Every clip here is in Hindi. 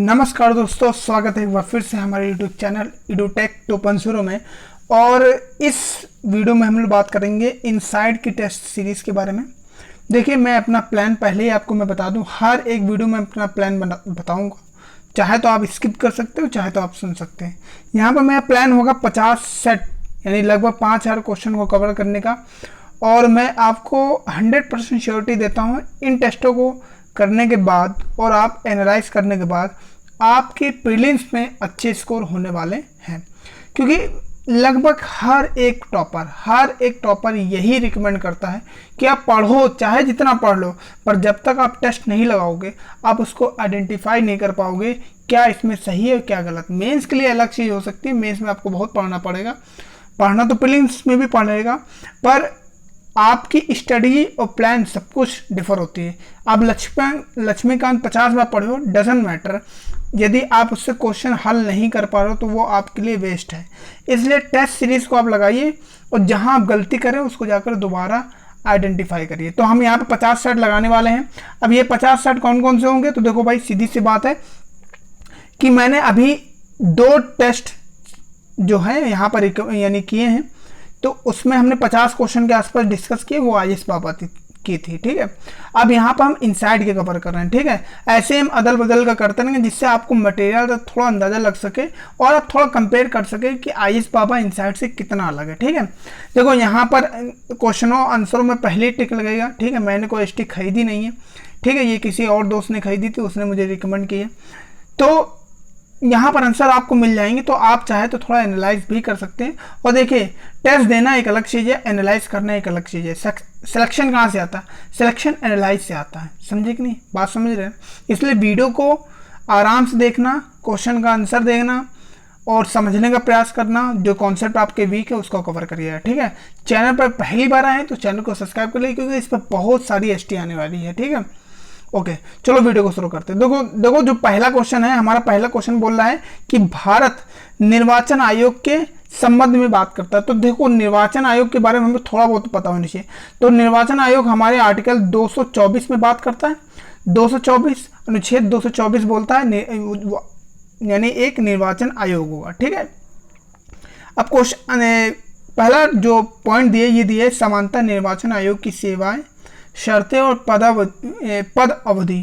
नमस्कार दोस्तों, स्वागत है एक बार फिर से हमारे यूट्यूब चैनल EduTech 2.0 में। और इस वीडियो में हम लोग बात करेंगे इनसाइड की टेस्ट सीरीज़ के बारे में। देखिए, मैं अपना प्लान पहले ही आपको मैं बता दूं, हर एक वीडियो में अपना प्लान बताऊंगा। चाहे तो आप स्किप कर सकते हो, चाहे तो आप सुन सकते हैं। यहाँ पर मेरा प्लान होगा 50 सेट यानी लगभग 5000 क्वेश्चन को कवर करने का। और मैं आपको 100% श्योरिटी देता हूँ, इन टेस्टों को करने के बाद और आप एनालाइज करने के बाद आपके प्रीलिम्स में अच्छे स्कोर होने वाले हैं। क्योंकि लगभग हर एक टॉपर यही रिकमेंड करता है कि आप पढ़ो, चाहे जितना पढ़ लो, पर जब तक आप टेस्ट नहीं लगाओगे आप उसको आइडेंटिफाई नहीं कर पाओगे क्या इसमें सही है क्या गलत। मेंस के लिए अलग चीज़ हो सकती है, मेंस में आपको बहुत पढ़ना पड़ेगा, पढ़ना तो प्रीलिम्स में भी पढ़ेगा, पर आपकी स्टडी और प्लान सब कुछ डिफर होती है। आप लक्ष्मीकांत 50 बार पढ़े हो, डजंट मैटर, यदि आप उससे क्वेश्चन हल नहीं कर पा रहे हो तो वो आपके लिए वेस्ट है। इसलिए टेस्ट सीरीज को आप लगाइए और जहां आप गलती करें उसको जाकर दोबारा आइडेंटिफाई करिए। तो हम यहाँ पे 50 सेट लगाने वाले हैं। अब ये 50 सेट कौन कौन से होंगे, तो देखो भाई, सीधी सी बात है कि मैंने अभी 2 टेस्ट जो है यहाँ पर यानी किए हैं, तो उसमें हमने 50 क्वेश्चन के आसपास डिस्कस किए, वो आईएएस बाबा की थी। ठीक है, अब यहाँ पर हम इनसाइड के कवर कर रहे हैं। ठीक है, ऐसे हम अदल बदल का करते रहेंगे जिससे आपको मटेरियल का थोड़ा अंदाजा लग सके और आप थोड़ा कंपेयर कर सके कि आईएएस बाबा इनसाइड से कितना अलग है। ठीक है, देखो यहाँ पर क्वेश्चनों आंसरों में पहले टिक लगेगा। ठीक है, मैंने कोई स्टिक खरीदी नहीं है। ठीक है, ये किसी और दोस्त ने खरीदी थी, उसने मुझे रिकमेंड किया। तो यहाँ पर आंसर आपको मिल जाएंगे, तो आप चाहे तो थोड़ा एनालाइज भी कर सकते हैं। और देखिए, टेस्ट देना एक अलग चीज़ है, एनालाइज करना एक अलग चीज़ है। सिलेक्शन कहाँ से आता है? सिलेक्शन एनालाइज से आता है। समझे कि नहीं? बात समझ रहे हैं? इसलिए वीडियो को आराम से देखना, क्वेश्चन का आंसर देखना और समझने का प्रयास करना। जो कॉन्सेप्ट आपके वीक है उसको कवर करिएगा। ठीक है, चैनल पर पहली बार आए तो चैनल को सब्सक्राइब कर लीजिए, क्योंकि इस पर बहुत सारी एसटी आने वाली है। ठीक है, ओके, चलो वीडियो को शुरू करते हैं। देखो जो पहला क्वेश्चन है, हमारा पहला क्वेश्चन बोल रहा है कि भारत निर्वाचन आयोग के संबंध में बात करता है। तो देखो, निर्वाचन आयोग के बारे में हमें थोड़ा बहुत पता होना चाहिए। तो निर्वाचन आयोग हमारे आर्टिकल 224 में बात करता है। 224 अनुच्छेद 224 बोलता है यानी एक निर्वाचन आयोग होगा। ठीक है, अब क्वेश्चन पहला जो पॉइंट दिए समानता निर्वाचन आयोग की सेवाएं, शर्तें और पद अवधि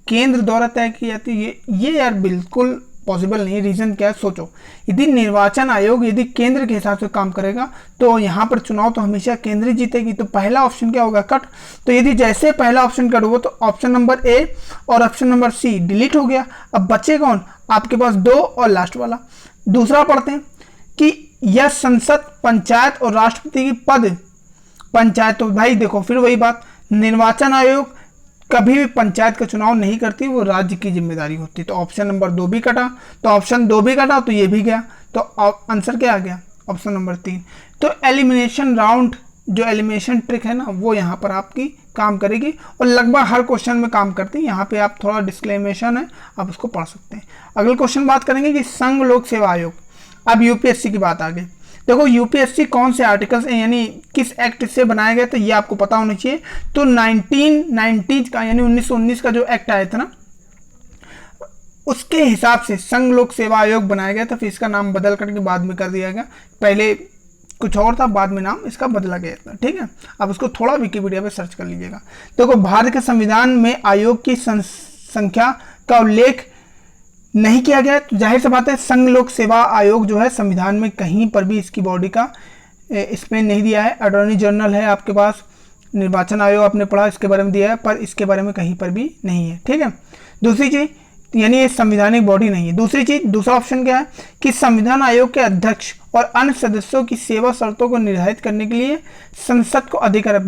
केंद्र द्वारा तय की जाती है। ये यार बिल्कुल पॉसिबल नहीं है। रीजन क्या है, सोचो। यदि निर्वाचन आयोग यदि केंद्र के हिसाब से काम करेगा तो यहाँ पर चुनाव तो हमेशा केंद्र ही जीतेगी। तो पहला ऑप्शन क्या होगा? कट। तो यदि जैसे पहला ऑप्शन कट होगा तो ऑप्शन नंबर ए और ऑप्शन नंबर सी डिलीट हो गया। अब बचे कौन? आपके पास 2 और लास्ट वाला। दूसरा पढ़ते हैं कि यह संसद, पंचायत और राष्ट्रपति की पद। पंचायत, तो भाई देखो फिर वही बात, निर्वाचन आयोग कभी भी पंचायत का चुनाव नहीं करती, वो राज्य की जिम्मेदारी होती। तो ऑप्शन नंबर 2 भी कटा, तो ऑप्शन 2 भी कटा, तो ये भी गया। तो आंसर क्या आ गया? Option number 3। तो एलिमिनेशन राउंड, जो एलिमिनेशन ट्रिक है ना, वो यहाँ पर आपकी काम करेगी और लगभग हर क्वेश्चन में काम करती है। यहाँ पे आप थोड़ा डिस्क्लेमेशन है, आप उसको पढ़ सकते हैं। अगले क्वेश्चन बात करेंगे कि संघ लोक सेवा आयोग। अब यूपीएससी की बात आ गई। देखो, यूपीएससी कौन से आर्टिकल्स यानी किस एक्ट से बनाया गया, तो ये आपको पता होना चाहिए। तो 1990 का यानी 1919 का जो एक्ट आया था ना, उसके हिसाब से संघ लोक सेवा आयोग बनाया गया था। फिर इसका नाम बदल करके बाद में कर दिया गया। पहले कुछ और था, बाद में नाम इसका बदला गया था। ठीक है, अब उसको थोड़ा विकिपीडिया पे सर्च कर लीजिएगा। देखो, भारत के संविधान में आयोग की संख्या का उल्लेख नहीं किया गया। तो जाहिर सी बात है, संघ लोक सेवा आयोग जो है संविधान में कहीं पर भी इसकी बॉडी का इसमें नहीं दिया है। अटॉर्नी जनरल है आपके पास, निर्वाचन आयोग आपने पढ़ा, इसके बारे में दिया है, पर इसके बारे में कहीं पर भी नहीं है। ठीक है, दूसरी चीज यानी ये संवैधानिक बॉडी नहीं है। दूसरी चीज, दूसरा ऑप्शन क्या है कि संविधान आयोग के अध्यक्ष और अन्य सदस्यों की सेवा शर्तों को निर्धारित करने के लिए संसद को अधिकार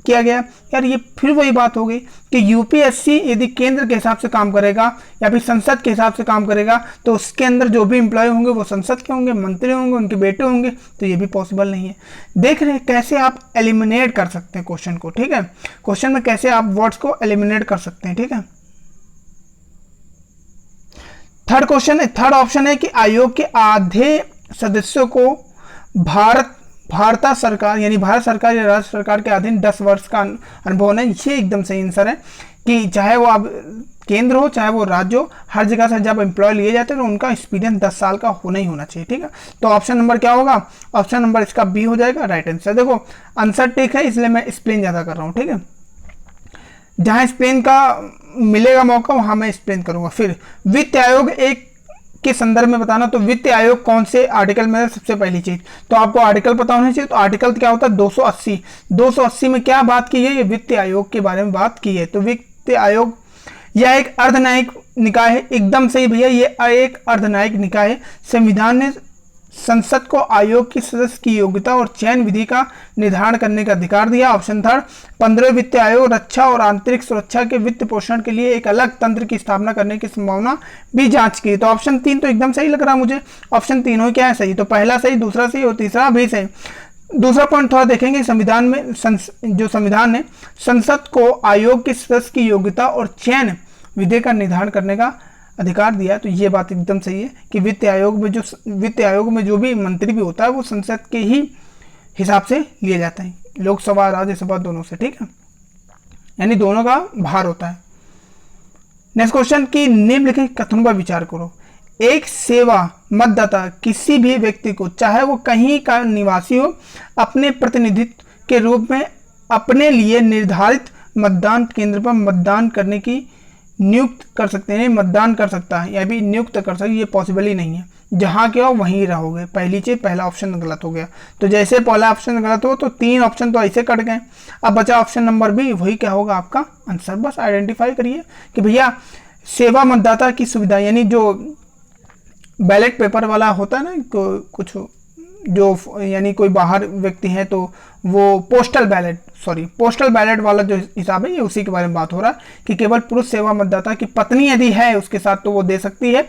किया गया। यार ये फिर वही बात हो गई कि यूपीएससी यदि केंद्र के हिसाब से काम करेगा या फिर संसद के हिसाब से काम करेगा, तो उसके अंदर जो भी एम्प्लॉय होंगे वो संसद के होंगे, मंत्री होंगे, उनके बेटे होंगे। तो ये भी पॉसिबल नहीं है। देख रहे हैं कैसे आप एलिमिनेट कर सकते हैं क्वेश्चन को। ठीक है, क्वेश्चन में कैसे आप वर्ड्स को एलिमिनेट कर सकते हैं। ठीक है, थर्ड ऑप्शन है कि आयोग के आधे सदस्यों को भारत सरकार यानी भारत सरकार या राज्य सरकार के अधीन 10 वर्ष का अनुभव है। ये एकदम सही आंसर है कि चाहे वो आप केंद्र हो चाहे वो राज्य हो, हर जगह से जब एम्प्लॉय लिए जाते हैं तो उनका एक्सपीरियंस 10 साल का होना ही होना चाहिए। ठीक है, तो ऑप्शन नंबर क्या होगा? ऑप्शन नंबर इसका बी हो जाएगा राइट आंसर। देखो आंसर ठीक है, इसलिए मैं एक्सप्लेन ज़्यादा कर रहा हूँ। ठीक है, जहाँ एक्सप्लेन का मिलेगा मौका वहाँ मैं एक्सप्लेन करूँगा। फिर वित्त आयोग एक के संदर्भ में बताना, तो वित्त आयोग कौन से आर्टिकल में है? सबसे पहली चीज तो आपको आर्टिकल पता होना चाहिए। तो आर्टिकल क्या होता है? 280। 280 में क्या बात की है? ये वित्त आयोग के बारे में बात की है। तो वित्त आयोग यह एक अर्धन्यायिक निकाय है। एकदम सही भैया, ये एक अर्धन्यायिक निकाय है। संविधान ने संसद को आयोग की सदस्य की योग्यता और चयन विधि का निर्धारण करने का अधिकार दिया। ऑप्शन थर्ड, 15 वित्त आयोग रक्षा और आंतरिक सुरक्षा के वित्त पोषण के लिए एक अलग तंत्र की स्थापना करने की संभावना भी जांच की। तो ऑप्शन 3 तो एकदम सही लग रहा है मुझे। ऑप्शन तीनों क्या है सही? तो पहला सही, दूसरा सही और तीसरा भी सही। दूसरा पॉइंट थोड़ा देखेंगे, संविधान में जो संविधान ने संसद को आयोग के सदस्य की योग्यता और चयन विधि का निर्धारण करने का अधिकार दिया। तो ये बात एकदम सही है कि वित्त आयोग में जो भी मंत्री भी होता है वो संसद के ही हिसाब से लिए जाते हैं, लोकसभा राज्यसभा दोनों से। ठीक है, यानी दोनों का भार होता है। नेक्स्ट क्वेश्चन की निम्नलिखित कथनों पर विचार करो। एक सेवा मतदाता किसी भी व्यक्ति को, चाहे वो कहीं का निवासी हो, अपने प्रतिनिधित्व के रूप में अपने लिए निर्धारित मतदान केंद्र पर मतदान करने की नियुक्त कर सकते हैं। मतदान कर सकता है या भी नियुक्त कर सकते, ये पॉसिबल ही नहीं है। जहां क्या हो वहीं रहोगे। पहली चीज, पहला ऑप्शन गलत हो गया। तो जैसे पहला ऑप्शन गलत हो तो 3 ऑप्शन तो ऐसे कट गए। अब बचा ऑप्शन नंबर बी, वही क्या होगा आपका आंसर। बस आइडेंटिफाई करिए कि भैया सेवा मतदाता की सुविधा, यानी जो बैलेट पेपर वाला होता है ना, कुछ जो यानी कोई बाहर व्यक्ति है तो वो पोस्टल बैलेट वाला जो हिसाब है, ये उसी के बारे में बात हो रहा है कि केवल पुरुष सेवा मतदाता की पत्नी यदि है उसके साथ तो वो दे सकती है।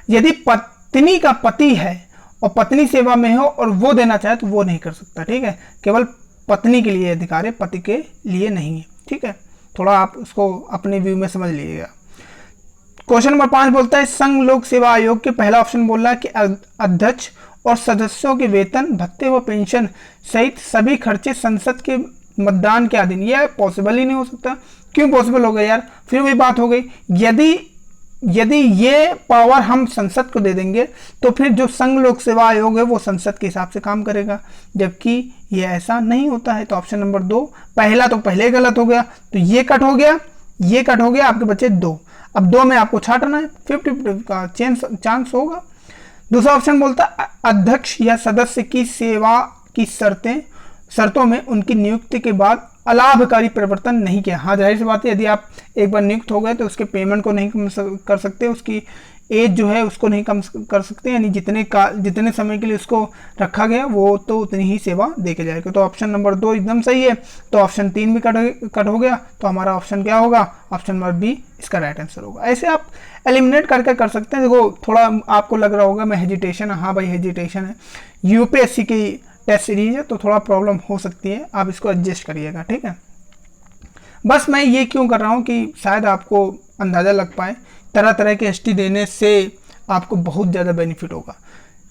यदि पत्नी का पति है और पत्नी सेवा में हो और वो देना चाहे तो वो नहीं कर सकता। ठीक है, केवल पत्नी के लिए अधिकार है, पति के लिए नहीं है। ठीक है, थोड़ा आप उसको अपने व्यू में समझ लीजिएगा। क्वेश्चन नंबर 5 बोलता है संघ लोक सेवा आयोग के पहला ऑप्शन बोल रहा है कि अध्यक्ष और सदस्यों के वेतन भत्ते व पेंशन सहित सभी खर्चे संसद के मतदान के अधीन। यह पॉसिबल ही नहीं हो सकता। क्यों पॉसिबल हो गया यार? फिर वही बात हो गई, यदि ये पावर हम संसद को दे देंगे तो फिर जो संघ लोक सेवा आयोग है वो संसद के हिसाब से काम करेगा, जबकि ये ऐसा नहीं होता है। तो ऑप्शन नंबर 2, पहला तो पहले गलत हो गया, तो ये कट हो गया, आपके बचे 2। अब 2 में आपको छांटना है, 50-50 का चांस होगा। दूसरा ऑप्शन बोलता अध्यक्ष या सदस्य की सेवा की शर्तों में उनकी नियुक्ति के बाद अलाभकारी परिवर्तन नहीं किया। हाँ, जाहिर सी बात है, यदि आप एक बार नियुक्त हो गए तो उसके पेमेंट को नहीं कम कर सकते, उसकी एज जो है उसको नहीं कम कर सकते, यानी जितने समय के लिए उसको रखा गया वो तो उतनी ही सेवा दे के जाएगा। तो ऑप्शन नंबर 2 एकदम सही है। तो ऑप्शन 3 भी कट हो गया। तो हमारा ऑप्शन क्या होगा? ऑप्शन नंबर बी इसका राइट आंसर होगा। ऐसे आप एलिमिनेट करके कर सकते हैं। देखो थोड़ा आपको लग रहा होगा मैं हेजिटेशन, हाँ भाई हेजिटेशन है, यूपीएससी की टेस्ट सीरीज है तो थोड़ा प्रॉब्लम हो सकती है, आप इसको एडजस्ट करिएगा। ठीक है, बस मैं ये क्यों कर रहा हूँ कि शायद आपको अंदाज़ा लग पाए, तरह तरह के एसटी देने से आपको बहुत ज़्यादा बेनिफिट होगा।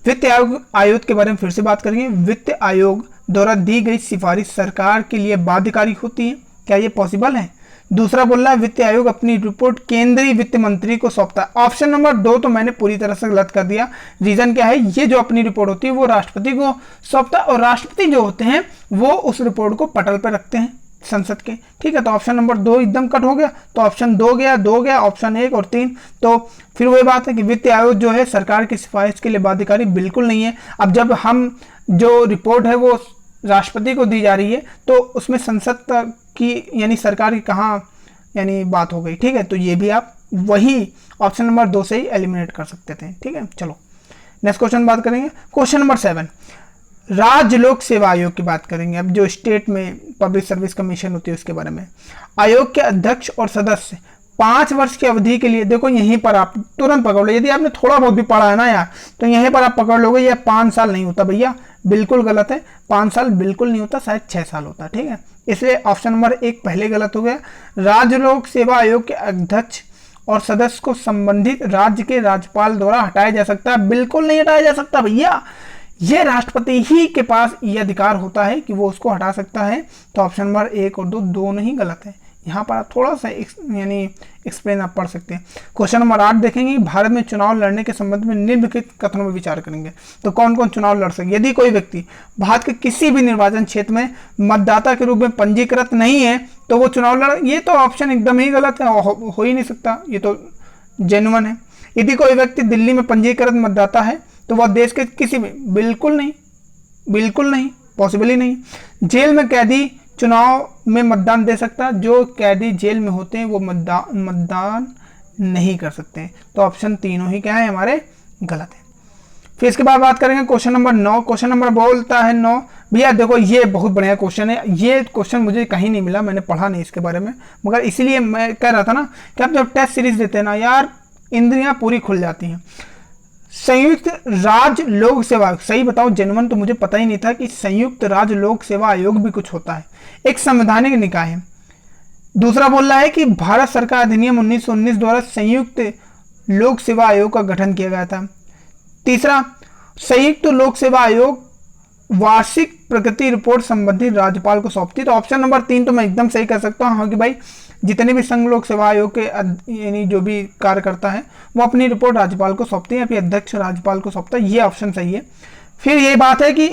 वित्त आयोग के बारे में फिर से बात करेंगे। वित्त आयोग द्वारा दी गई सिफारिश सरकार के लिए बाध्यकारी होती है, क्या ये पॉसिबल है? दूसरा बोल रहा है वित्त आयोग अपनी रिपोर्ट केंद्रीय वित्त मंत्री को सौंपता है। ऑप्शन नंबर 2 तो मैंने पूरी तरह से गलत कर दिया। रीजन क्या है? ये जो अपनी रिपोर्ट होती है वो राष्ट्रपति को सौंपता है और राष्ट्रपति जो होते हैं वो उस रिपोर्ट को पटल पर रखते हैं संसद के। ठीक है, तो ऑप्शन नंबर 2 एकदम कट हो गया। तो ऑप्शन 2 गया, ऑप्शन 1 और 3। तो फिर वही बात है कि वित्त आयोग जो है सरकार की सिफारिश के लिए बाध्यकारी बिल्कुल नहीं है। अब जब हम जो रिपोर्ट है वो राष्ट्रपति को दी जा रही है तो उसमें संसद की यानी सरकार की कहाँ यानी बात हो गई। ठीक है, तो ये भी आप वही ऑप्शन नंबर 2 से ही एलिमिनेट कर सकते थे। ठीक है, चलो नेक्स्ट क्वेश्चन बात करेंगे। क्वेश्चन नंबर 7, राज्य लोक सेवा आयोग की बात करेंगे। अब जो स्टेट में पब्लिक सर्विस कमीशन होती है उसके बारे में। आयोग के अध्यक्ष और सदस्य 5 वर्ष की अवधि के लिए, देखो यहीं पर आप तुरंत पकड़ लो, यदि आपने थोड़ा बहुत भी पढ़ा है ना यार तो यहीं पर आप पकड़ लोगे। यह 5 साल नहीं होता भैया, बिल्कुल गलत है। 5 साल बिल्कुल नहीं होता, शायद 6 साल होता है। ठीक है, इसलिए ऑप्शन नंबर 1 पहले गलत हो गया। राज्य लोक सेवा आयोग के अध्यक्ष और सदस्य को संबंधित राज्य के राज्यपाल द्वारा हटाया जा सकता है, बिल्कुल नहीं हटाया जा सकता भैया, ये राष्ट्रपति ही के पास ये अधिकार होता है कि वो उसको हटा सकता है। तो ऑप्शन नंबर 1 और 2 दोनों ही गलत है। यहाँ पर आप थोड़ा सा यानी एक्सप्लेन आप पढ़ सकते हैं। क्वेश्चन नंबर 8 देखेंगे, भारत में चुनाव लड़ने के संबंध में निम्नलिखित कथनों पर विचार करेंगे। तो कौन कौन चुनाव लड़ सकते? यदि कोई व्यक्ति भारत के किसी भी निर्वाचन क्षेत्र में मतदाता के रूप में पंजीकृत नहीं है तो वो चुनाव लड़, ये तो ऑप्शन एकदम ही गलत है, हो ही नहीं सकता, ये तो जेन्युइन है। यदि कोई व्यक्ति दिल्ली में पंजीकृत मतदाता है तो वह देश के किसी भी, बिल्कुल नहीं, पॉसिबल ही नहीं। जेल में कैदी चुनाव में मतदान दे सकता, जो कैदी जेल में होते हैं वो मतदान नहीं कर सकते। तो ऑप्शन तीनों ही क्या है हमारे, गलत है। फिर इसके बाद बात करेंगे क्वेश्चन नंबर 9। क्वेश्चन नंबर बोलता है 9, भैया देखो ये बहुत बढ़िया क्वेश्चन है, ये क्वेश्चन मुझे कहीं नहीं मिला, मैंने पढ़ा नहीं इसके बारे में, मगर इसीलिए मैं कह रहा था ना कि आप जब टेस्ट सीरीज देते हैं ना यार, इंद्रियां पूरी खुल जाती हैं। संयुक्त राज्य लोक सेवा, सही बताओ जेन्युइन तो मुझे पता ही नहीं था कि संयुक्त राज्य लोक सेवा आयोग भी कुछ होता है, एक संवैधानिक निकाय है। दूसरा बोल रहा है कि भारत सरकार अधिनियम 1919 द्वारा संयुक्त लोक सेवा आयोग का गठन किया गया था। तीसरा, संयुक्त लोक सेवा आयोग वार्षिक प्रगति रिपोर्ट संबंधित राज्यपाल को सौंपती। तो ऑप्शन नंबर 3 तो मैं एकदम सही कर सकता हूँ कि भाई जितने भी संघ लोक सेवा आयोग के यानी जो भी कार्य करता है वो अपनी रिपोर्ट राज्यपाल को सौंपते हैं या फिर अध्यक्ष राज्यपाल को सौंपता है, ये ऑप्शन सही है। फिर ये बात है कि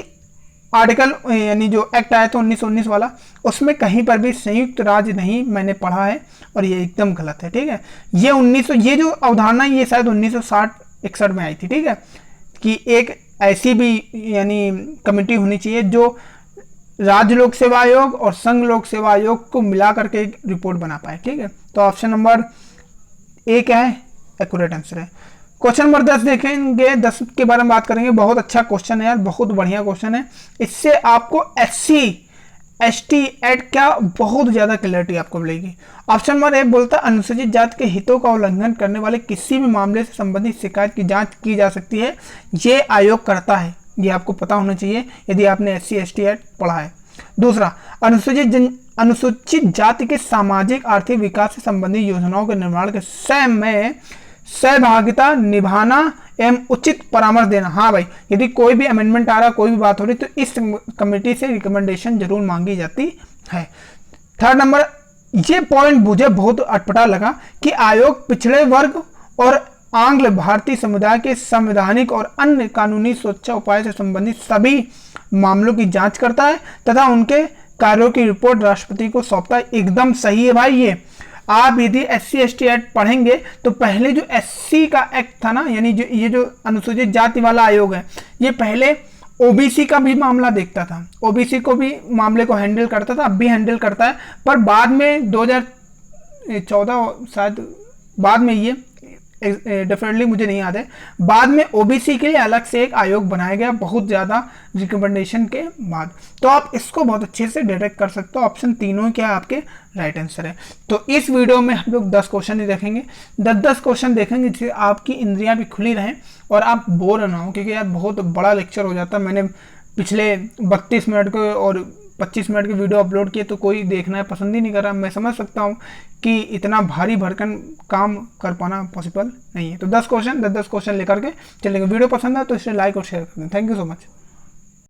आर्टिकल यानी जो एक्ट आया था 1919 वाला, उसमें कहीं पर भी संयुक्त राज्य नहीं मैंने पढ़ा है और ये एकदम गलत है, ठीक है। ये जो अवधारणा ये शायद 1960-61 में आई थी, ठीक है, कि एक ऐसी भी यानी कमेटी होनी चाहिए जो राज्य लोक सेवा आयोग और संघ लोक सेवा आयोग को मिला करके एक रिपोर्ट बना पाए, ठीक है। तो ऑप्शन नंबर ए क्या है, एक्यूरेट आंसर है। क्वेश्चन नंबर 10 देखेंगे, 10 के बारे में बात करेंगे। बहुत अच्छा क्वेश्चन है यार, बहुत बढ़िया क्वेश्चन है, इससे आपको SC/ST एक्ट क्या बहुत ज्यादा क्लैरिटी आपको मिलेगी। ऑप्शन नंबर ए बोलता है अनुसूचित जाति के हितों का उल्लंघन करने वाले किसी भी मामले से संबंधित शिकायत की जांच की जा सकती है, ये आयोग करता है, ये आपको पता होना चाहिए यदि आपने SC/ST एक्ट पढ़ा है। दूसरा, अनुसूचित जाति के सामाजिक आर्थिक विकास से संबंधित योजनाओं के निर्माण के समय सहभागिता निभाना एवं उचित परामर्श देना। हाँ भाई, यदि कोई भी अमेंडमेंट आ रहा, कोई भी बात हो रही तो इस कमेटी से रिकमेंडेशन जरूर मांगी जाती है। थर्ड नंबर, ये पॉइंट मुझे बहुत अटपटा लगा कि आयोग पिछड़े वर्ग और आंग्ल भारतीय समुदाय के संवैधानिक और अन्य कानूनी सुरक्षा उपाय से संबंधित सभी मामलों की जांच करता है तथा उनके कार्यों की रिपोर्ट राष्ट्रपति को सौंपता है। एकदम सही है भाई। ये आप यदि SC/ST एक्ट पढ़ेंगे तो पहले जो SC का एक्ट था ना, यानी ये जो अनुसूचित जाति वाला आयोग है, ये पहले OBC का भी मामला देखता था, OBC को भी मामले को हैंडल करता था, अब भी हैंडल करता है, पर बाद में 2014 शायद बाद में ये डेफिनेटली मुझे नहीं याद है, बाद में OBC के लिए अलग से एक आयोग बनाया गया बहुत ज़्यादा रिकमेंडेशन के बाद। तो आप इसको बहुत अच्छे से डिटेक्ट कर सकते हो। ऑप्शन तीनों क्या आपके राइट आंसर है। तो इस वीडियो में हम लोग 10 क्वेश्चन ही देखेंगे, 10 क्वेश्चन देखेंगे जिससे आपकी इंद्रियां भी खुली रहें और आप बोर ना हो, क्योंकि यार बहुत बड़ा लेक्चर हो जाता है। मैंने पिछले 32 मिनट के और 25 मिनट की वीडियो अपलोड किए तो कोई देखना है पसंद ही नहीं कर रहा। मैं समझ सकता हूँ कि इतना भारी भरकन काम कर पाना पॉसिबल नहीं है। तो 10 क्वेश्चन लेकर के चलेंगे। वीडियो पसंद है तो इसे लाइक और शेयर कर दें। Thank you so much.